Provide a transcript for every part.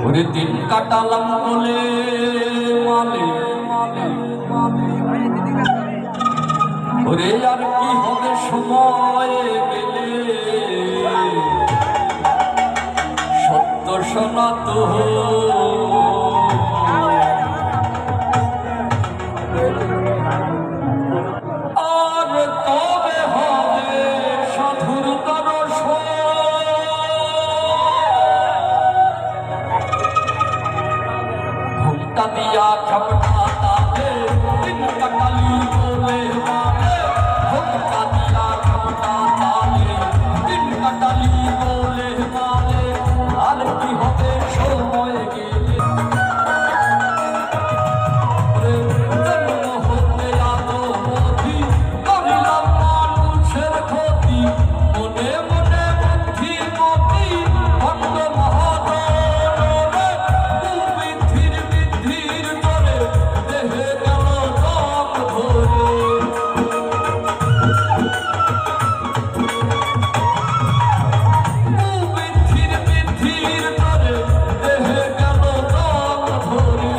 ওরে দিন কাটালাম বলে মালে ওরে আর কি হবে সময় গেলে সত্য শোনা তো আর তবে হবে সাধুর দর্শন ঘুমটা দিয়া ঝপটা তালে দিন কাটালি বলে মালে ঘুমটা দিয়া ঝপটা তালে দিন কাটালি বলে মালে আর কি হবে সময় গেলে জন্ম হতে এত মধি করিলাম মানুষের ক্ষতি মনে মনে বুদ্ধি মতি ভণ্ড মহাদরে কুবৃদ্ধির বৃদ্ধির তরে দেহে গেল দম ধরে কুবৃদ্ধির বৃদ্ধির তরে দেহে গেল দম ধরে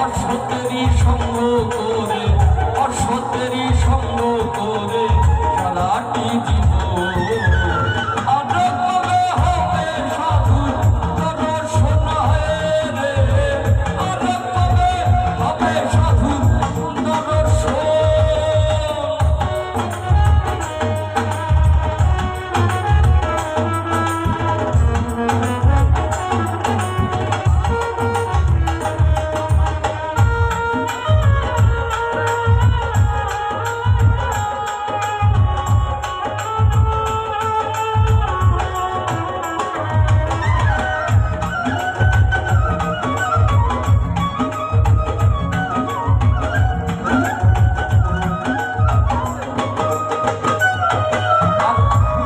অসতেরই সঙ্গ করে অসতেরই সঙ্গ করে সারাটি জীবন আর কবে হবে সাধু দর্শন রে আর কবে হবে সাধু দর্শন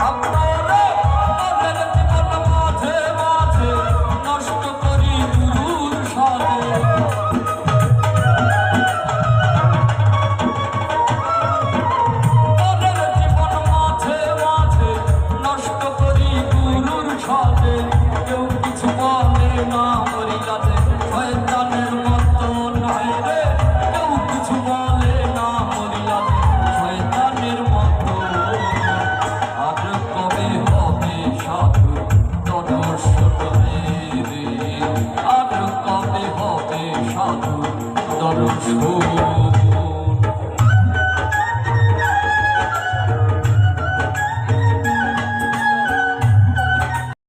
আপনারা তাদের জীবন মাঝে মাঝে নষ্ট করি গুরুর সাথে তাদের জীবন মাঝে মাঝে নষ্ট করি গুরুর সাথে কেউ কিছু বলে না মরিলাতে শয়তানের মতো নয় রে কেউ কিছু বলে না মরিলাতে শয়তানের মতো আর কবে হবে সাধু দর্শন রে আর কবে হবে সাধু দর্শন